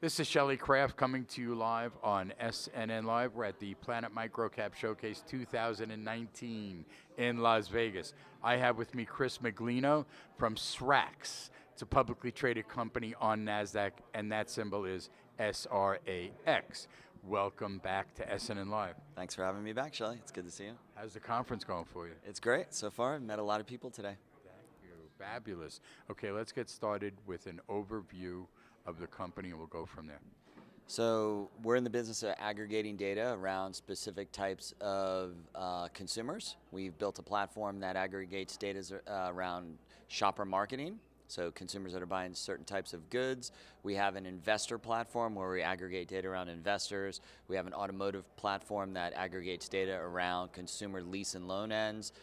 This is Shelly Craft coming to you live on SNNLive. We're at the Planet MicroCap Showcase 2019 in Las Vegas. I have with me Chris Miglino from SRAX. It's a publicly traded company on NASDAQ, and that symbol is SRAX. Welcome back to SNNLive. Thanks for having me back, Shelly. It's good to see you. How's the conference going for you? It's great so far. I've met a lot of people today. Thank you. Fabulous. Okay, let's get started with an overview of the company, and we'll go from there. So we're in the business of aggregating data around specific types of consumers. We've built a platform that aggregates data around shopper marketing, so consumers that are buying certain types of goods. We have an investor platform where we aggregate data around investors. We have an automotive platform that aggregates data around consumer lease and loan ends.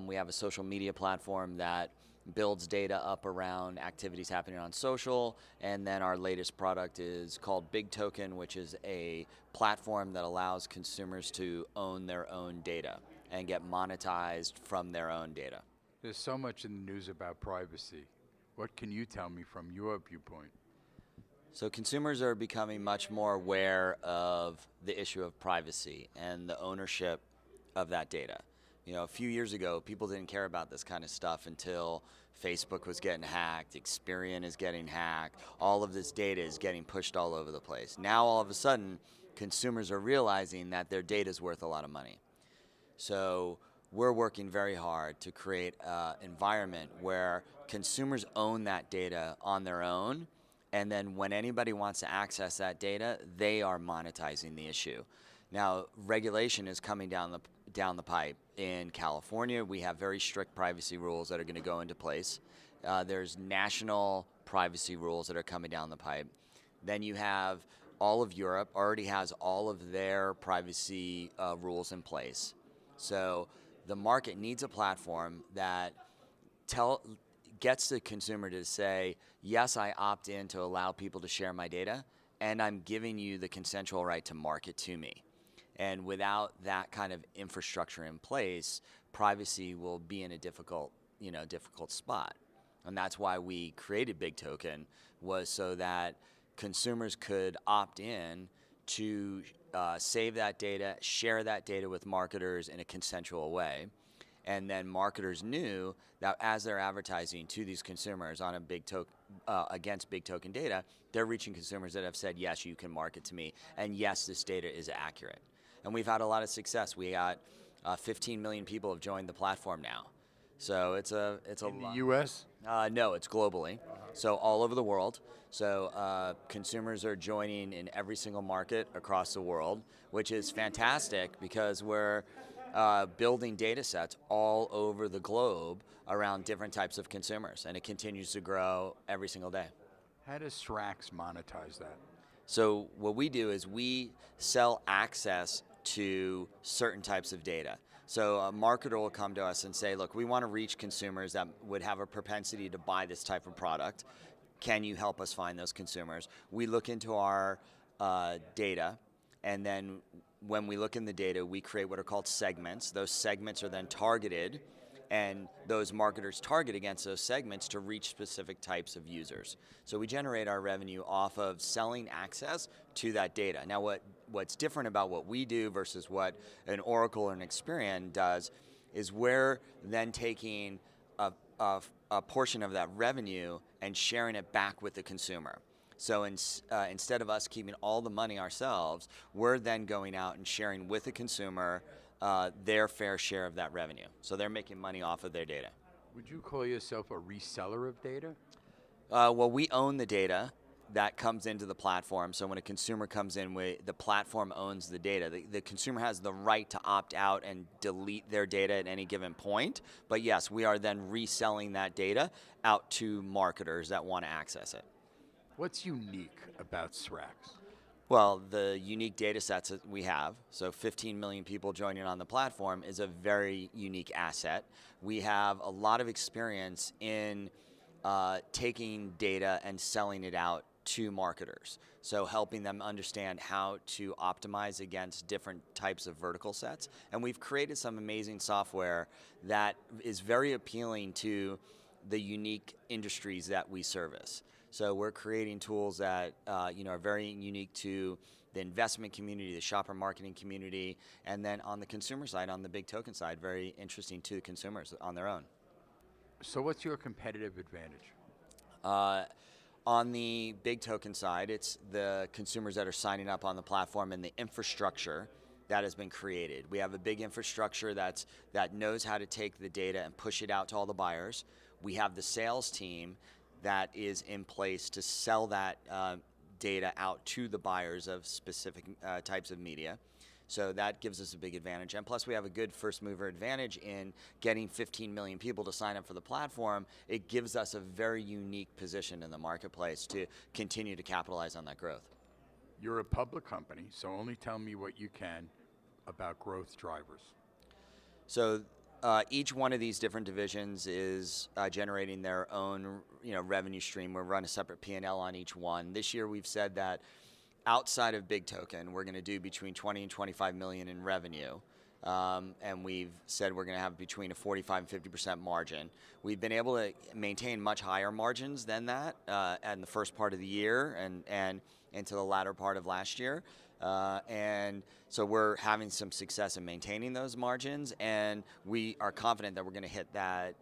We have a social media platform that builds data up around activities happening on social, and then our latest product is called Big Token, which is a platform that allows consumers to own their own data and get monetized from their own data. There's so much in the news about privacy. What can you tell me from your viewpoint? So consumers are becoming much more aware of the issue of privacy and the ownership of that data. You know, a few years ago, people didn't care about this kind of stuff until Facebook was getting hacked, Experian is getting hacked, all of this data is getting pushed all over the place. Now, all of a sudden, consumers are realizing that their data is worth a lot of money. So we're working very hard to create an environment where consumers own that data on their own, and then when anybody wants to access that data, they are monetizing the issue. Now, regulation is coming down the pipe. In California, we have very strict privacy rules that are going to go into place. There's national privacy rules that are coming down the pipe. Then you have all of Europe already has all of their privacy rules in place. So the market needs a platform that gets the consumer to say, yes, I opt in to allow people to share my data, and I'm giving you the consensual right to market to me. And without that kind of infrastructure in place, privacy will be in a difficult spot. And that's why we created Big Token, was so that consumers could opt in to save that data, share that data with marketers in a consensual way. And then marketers knew that as they're advertising to these consumers on a against Big Token data, they're reaching consumers that have said, yes, you can market to me, and yes, this data is accurate. And we've had a lot of success. We got 15 million people have joined the platform now. So it's a in the U.S.? No, it's globally. So all over the world. So consumers are joining in every single market across the world, which is fantastic because we're building data sets all over the globe around different types of consumers, and it continues to grow every single day. How does SRAX monetize that? So what we do is we sell access to certain types of data. So a marketer will come to us and say, look, we want to reach consumers that would have a propensity to buy this type of product. Can you help us find those consumers? We look into our data, and then when we look in the data, we create what are called segments. Those segments are then targeted, and those marketers target against those segments to reach specific types of users. So we generate our revenue off of selling access to that data. Now what's different about what we do versus what an Oracle or an Experian does is we're then taking a portion of that revenue and sharing it back with the consumer. So instead of us keeping all the money ourselves, we're then going out and sharing with the consumer their fair share of that revenue. So they're making money off of their data. Would you call yourself a reseller of data? Well, we own the data that comes into the platform. So when a consumer comes in, the platform owns the data. The consumer has the right to opt out and delete their data at any given point. But yes, we are then reselling that data out to marketers that want to access it. What's unique about SRAX? Well, the unique data sets that we have, so 15 million people joining on the platform, is a very unique asset. We have a lot of experience in taking data and selling it out to marketers. So helping them understand how to optimize against different types of vertical sets. And we've created some amazing software that is very appealing to the unique industries that we service. So we're creating tools that are very unique to the investment community, the shopper marketing community, and then on the consumer side, on the big token side, very interesting to consumers on their own. So what's your competitive advantage? On the big token side, it's the consumers that are signing up on the platform and the infrastructure that has been created. We have a big infrastructure that knows how to take the data and push it out to all the buyers. We have the sales team that is in place to sell that data out to the buyers of specific types of media. So that gives us a big advantage. And plus we have a good first mover advantage in getting 15 million people to sign up for the platform. It gives us a very unique position in the marketplace to continue to capitalize on that growth. You're a public company, so only tell me what you can about growth drivers. So each one of these different divisions is generating their own revenue stream. We'll run a separate P&L on each one. This year we've said that outside of Big Token, we're going to do between 20 and 25 million in revenue. And we've said we're going to have between a 45 and 50% margin. We've been able to maintain much higher margins than that in the first part of the year and into the latter part of last year. And so we're having some success in maintaining those margins, and we are confident that we're going to hit that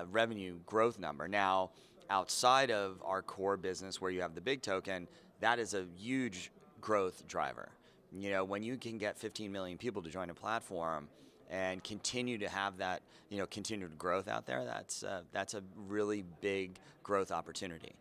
revenue growth number. Now, outside of our core business where you have the Big Token, that is a huge growth driver. When you can get 15 million people to join a platform and continue to have that, continued growth out there, that's a really big growth opportunity.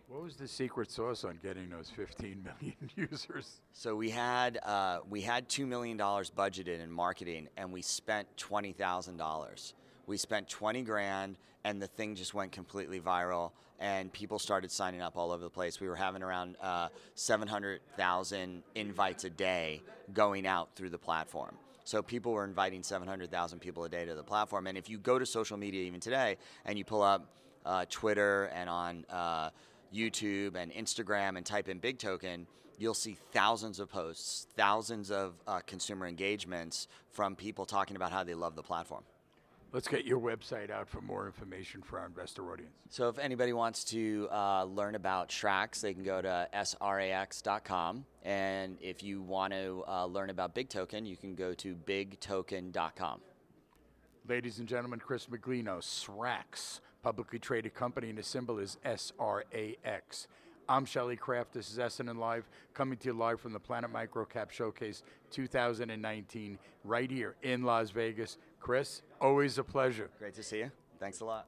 What was the secret sauce on getting those 15 million users? So we had $2 million budgeted in marketing, and we spent $20,000. We spent 20 grand, and the thing just went completely viral, and people started signing up all over the place. We were having around 700,000 invites a day going out through the platform. So people were inviting 700,000 people a day to the platform. And if you go to social media even today, and you pull up Twitter and on YouTube and Instagram and type in Big Token, you'll see thousands of posts, thousands of consumer engagements from people talking about how they love the platform. Let's get your website out for more information for our investor audience. So if anybody wants to learn about SRAX, they can go to SRAX.com. And if you want to learn about Big Token, you can go to bigtoken.com. Ladies and gentlemen, Chris Miglino, SRAX, publicly traded company, and the symbol is SRAX. I'm Shelly Kraft. This is SNNLive, coming to you live from the Planet MicroCap Showcase 2019, right here in Las Vegas. Chris, always a pleasure. Great to see you. Thanks a lot.